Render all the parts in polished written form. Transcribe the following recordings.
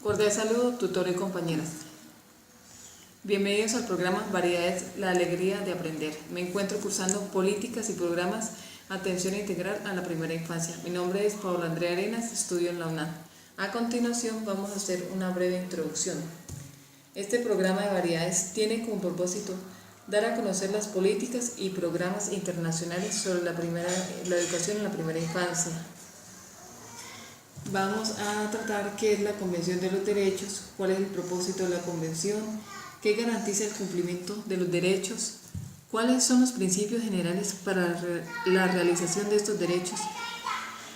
Cordial saludo, tutor y compañeras. Bienvenidos al programa Variedades, la alegría de aprender. Me encuentro cursando Políticas y Programas Atención Integral a la Primera Infancia. Mi nombre es Paula Andrea Arenas, estudio en la UNAM. A continuación vamos a hacer una breve introducción. Este programa de variedades tiene como propósito dar a conocer las políticas y programas internacionales sobre la educación en la primera infancia. Vamos a tratar qué es la Convención de los Derechos, cuál es el propósito de la Convención, qué garantiza el cumplimiento de los derechos, cuáles son los principios generales para la realización de estos derechos,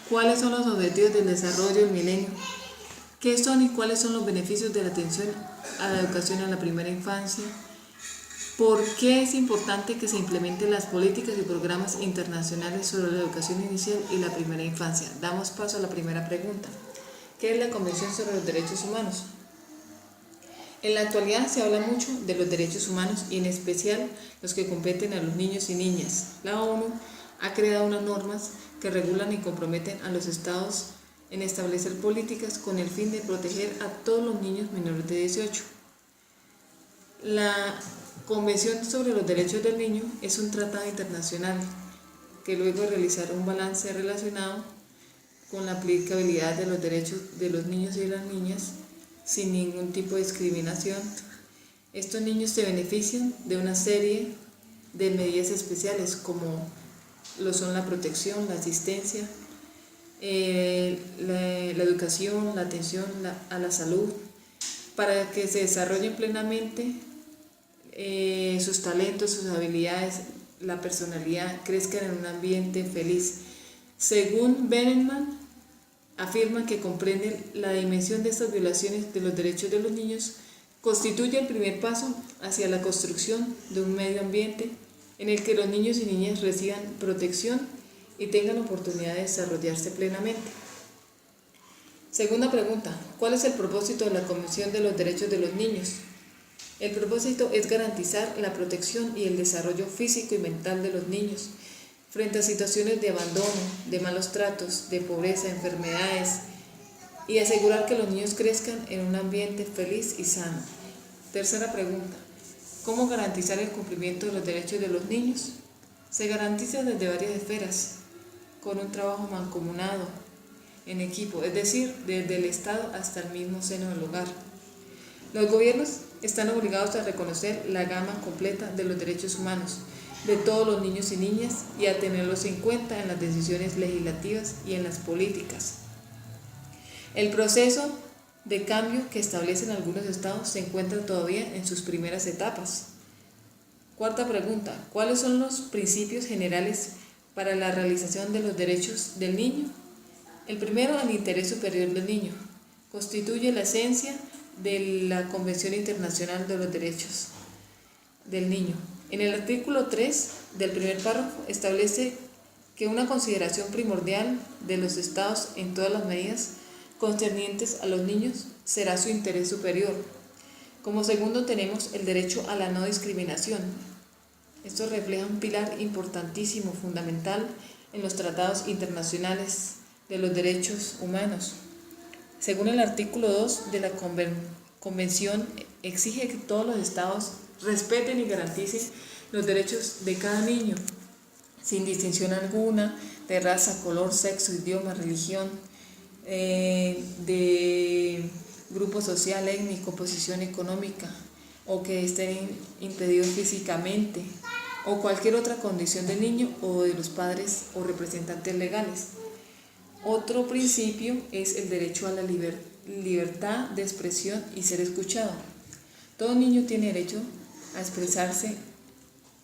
cuáles son los objetivos del desarrollo del milenio, qué son y cuáles son los beneficios de la atención a la educación en la primera infancia, por qué es importante que se implementen las políticas y programas internacionales sobre la educación inicial y la primera infancia. Damos paso a la primera pregunta. ¿Qué es la Convención sobre los Derechos Humanos? En la actualidad se habla mucho de los derechos humanos y en especial los que competen a los niños y niñas. La ONU ha creado unas normas que regulan y comprometen a los estados en establecer políticas con el fin de proteger a todos los niños menores de 18. La Convención sobre los Derechos del Niño es un tratado internacional que luego de realizar un balance relacionado con la aplicabilidad de los derechos de los niños y de las niñas sin ningún tipo de discriminación, estos niños se benefician de una serie de medidas especiales como lo son la protección, la asistencia, la educación, la atención a la salud, para que se desarrollen plenamente sus talentos, sus habilidades, la personalidad, crezcan en un ambiente feliz. Según Benenman, afirma que comprende la dimensión de estas violaciones de los derechos de los niños, constituye el primer paso hacia la construcción de un medio ambiente en el que los niños y niñas reciban protección y tengan oportunidad de desarrollarse plenamente. Segunda pregunta, ¿cuál es el propósito de la Convención de los Derechos de los Niños? El propósito es garantizar la protección y el desarrollo físico y mental de los niños frente a situaciones de abandono, de malos tratos, de pobreza, enfermedades, y asegurar que los niños crezcan en un ambiente feliz y sano. Tercera pregunta, ¿cómo garantizar el cumplimiento de los derechos de los niños? Se garantiza desde varias esferas, con un trabajo mancomunado, en equipo, es decir, desde el Estado hasta el mismo seno del hogar. Los gobiernos están obligados a reconocer la gama completa de los derechos humanos de todos los niños y niñas y a tenerlos en cuenta en las decisiones legislativas y en las políticas. El proceso de cambio que establecen algunos estados se encuentra todavía en sus primeras etapas. Cuarta pregunta, ¿cuáles son los principios generales para la realización de los derechos del niño? El primero, el interés superior del niño. Constituye la esencia de la Convención Internacional de los Derechos del Niño. En el artículo 3 del primer párrafo establece que una consideración primordial de los estados en todas las medidas concernientes a los niños será su interés superior. Como segundo tenemos el derecho a la no discriminación. Esto refleja un pilar importantísimo, fundamental en los tratados internacionales de los derechos humanos. Según el artículo 2 de la Convención, exige que todos los estados respeten y garanticen los derechos de cada niño, sin distinción alguna de raza, color, sexo, idioma, religión, de grupo social, étnico, posición económica, o que estén impedidos físicamente, o cualquier otra condición del niño o de los padres o representantes legales. Otro principio es el derecho a la libertad de expresión y ser escuchado. Todo niño tiene derecho a expresarse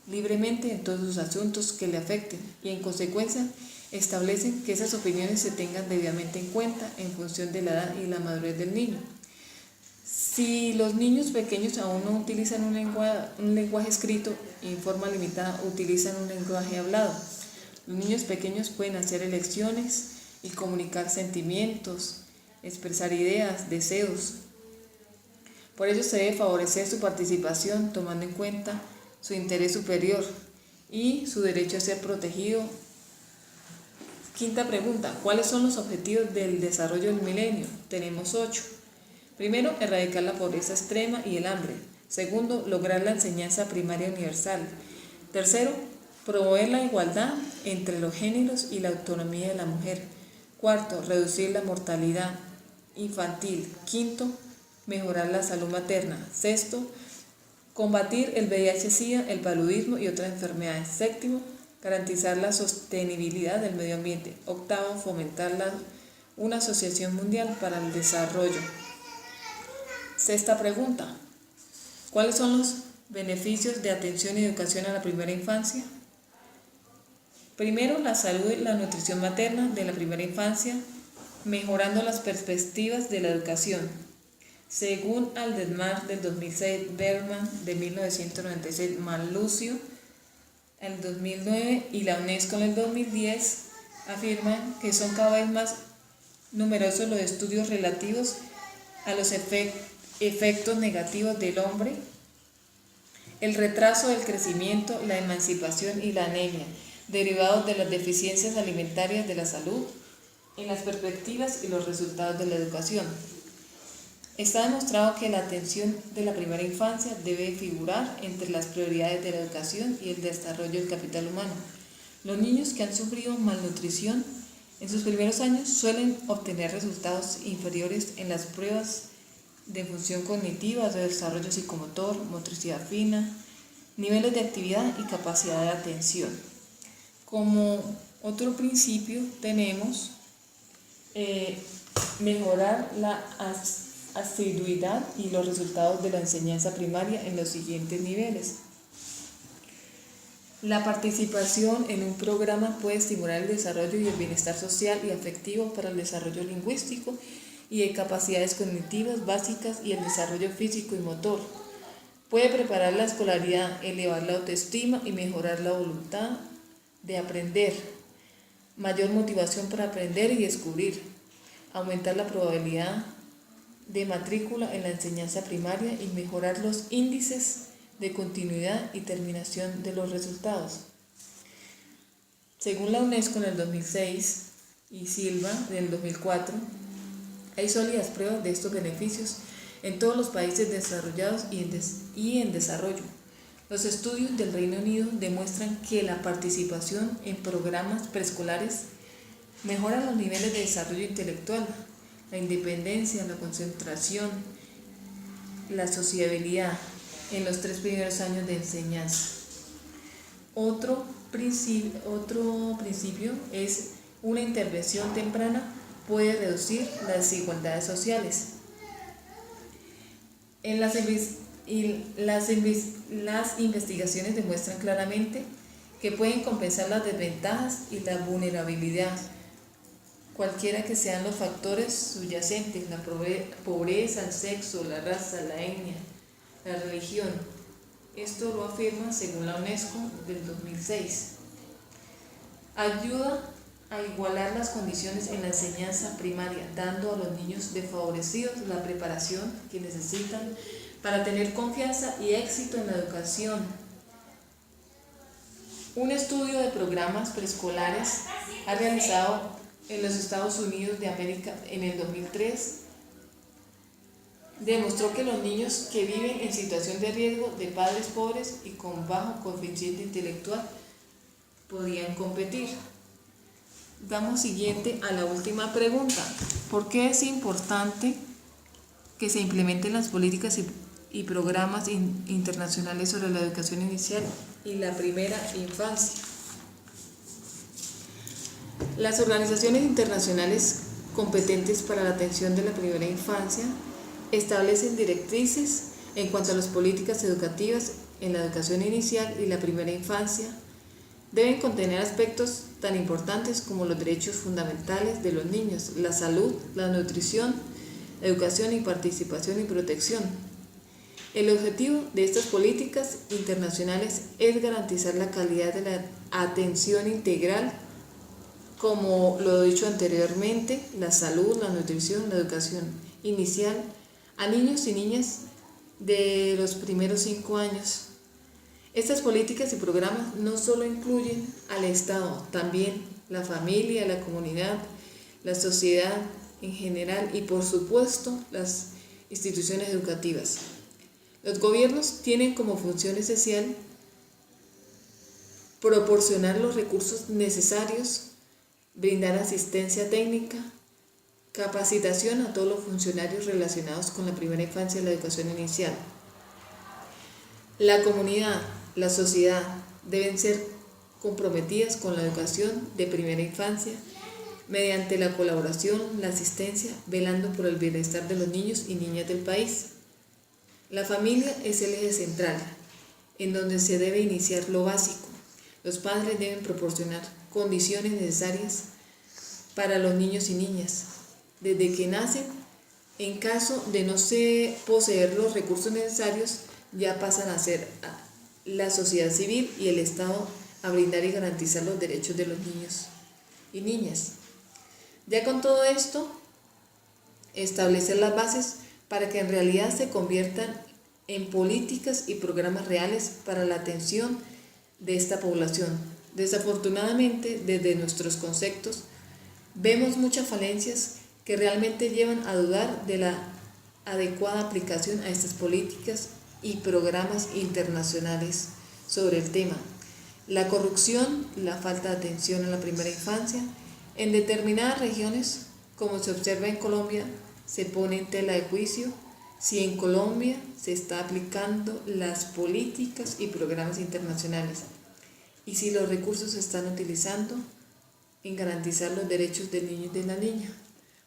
libremente en todos los asuntos que le afecten y en consecuencia establecen que esas opiniones se tengan debidamente en cuenta en función de la edad y la madurez del niño. Si los niños pequeños aún no utilizan un lenguaje escrito y en forma limitada utilizan un lenguaje hablado, los niños pequeños pueden hacer elecciones y comunicar sentimientos, expresar ideas, deseos. Por ello se debe favorecer su participación tomando en cuenta su interés superior y su derecho a ser protegido. Quinta pregunta, ¿cuáles son los objetivos del desarrollo del milenio? Tenemos 8. Primero, erradicar la pobreza extrema y el hambre. Segundo, lograr la enseñanza primaria universal. Tercero, promover la igualdad entre los géneros y la autonomía de la mujer. Cuarto, reducir la mortalidad infantil. Quinto, mejorar la salud materna. Sexto, combatir el VIH-Sida, el paludismo y otras enfermedades. Séptimo, garantizar la sostenibilidad del medio ambiente. Octavo, fomentar una asociación mundial para el desarrollo. Sexta pregunta. ¿Cuáles son los beneficios de atención y educación a la primera infancia? Primero, la salud y la nutrición materna de la primera infancia, mejorando las perspectivas de la educación. Según Aldemar del 2006, Berman de 1996, Manlucio en el 2009 y la UNESCO en el 2010 afirman que son cada vez más numerosos los estudios relativos a los efectos negativos del hombre, el retraso del crecimiento, la emancipación y la anemia, derivados de las deficiencias alimentarias de la salud, en las perspectivas y los resultados de la educación. Está demostrado que la atención de la primera infancia debe figurar entre las prioridades de la educación y el desarrollo del capital humano. Los niños que han sufrido malnutrición en sus primeros años suelen obtener resultados inferiores en las pruebas de función cognitiva, de desarrollo psicomotor, motricidad fina, niveles de actividad y capacidad de atención. Como otro principio tenemos mejorar la asiduidad y los resultados de la enseñanza primaria en los siguientes niveles. La participación en un programa puede estimular el desarrollo y el bienestar social y afectivo para el desarrollo lingüístico y de capacidades cognitivas básicas y el desarrollo físico y motor. Puede preparar la escolaridad, elevar la autoestima y mejorar la voluntad de aprender, mayor motivación para aprender y descubrir, aumentar la probabilidad de matrícula en la enseñanza primaria y mejorar los índices de continuidad y terminación de los resultados. Según la UNESCO en el 2006 y Silva en el 2004, hay sólidas pruebas de estos beneficios en todos los países desarrollados y en desarrollo. Los estudios del Reino Unido demuestran que la participación en programas preescolares mejora los niveles de desarrollo intelectual, la independencia, la concentración, la sociabilidad en los 3 primeros años de enseñanza. Otro principio es una intervención temprana puede reducir las desigualdades sociales. Las investigaciones demuestran claramente que pueden compensar las desventajas y la vulnerabilidad, cualquiera que sean los factores subyacentes, la pobreza, el sexo, la raza, la etnia, la religión. Esto lo afirma según la UNESCO del 2006. Ayuda a igualar las condiciones en la enseñanza primaria, dando a los niños desfavorecidos la preparación que necesitan para tener confianza y éxito en la educación. Un estudio de programas preescolares ha realizado en los Estados Unidos de América en el 2003 demostró que los niños que viven en situación de riesgo de padres pobres y con bajo coeficiente intelectual podían competir. Damos siguiente a la última pregunta. ¿Por qué es importante que se implementen las políticas y programas internacionales sobre la educación inicial y la primera infancia? Las organizaciones internacionales competentes para la atención de la primera infancia establecen directrices en cuanto a las políticas educativas en la educación inicial y la primera infancia. Deben contener aspectos tan importantes como los derechos fundamentales de los niños, la salud, la nutrición, educación y participación y protección. El objetivo de estas políticas internacionales es garantizar la calidad de la atención integral, como lo he dicho anteriormente, la salud, la nutrición, la educación inicial a niños y niñas de los primeros 5 años. Estas políticas y programas no solo incluyen al Estado, también la familia, la comunidad, la sociedad en general y por supuesto las instituciones educativas. Los gobiernos tienen como función esencial proporcionar los recursos necesarios, brindar asistencia técnica, capacitación a todos los funcionarios relacionados con la primera infancia y la educación inicial. La comunidad, la sociedad deben ser comprometidas con la educación de primera infancia mediante la colaboración, la asistencia, velando por el bienestar de los niños y niñas del país. La familia es el eje central, en donde se debe iniciar lo básico. Los padres deben proporcionar condiciones necesarias para los niños y niñas, desde que nacen. En caso de no poseer los recursos necesarios, ya pasan a ser la sociedad civil y el Estado a brindar y garantizar los derechos de los niños y niñas. Ya con todo esto, establecer las bases para que en realidad se conviertan en políticas y programas reales para la atención de esta población. Desafortunadamente, desde nuestros conceptos, vemos muchas falencias que realmente llevan a dudar de la adecuada aplicación a estas políticas y programas internacionales sobre el tema. La corrupción, la falta de atención a la primera infancia, en determinadas regiones, como se observa en Colombia, se pone en tela de juicio si en Colombia se está aplicando las políticas y programas internacionales y si los recursos se están utilizando en garantizar los derechos del niño y de la niña.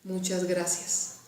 Muchas gracias.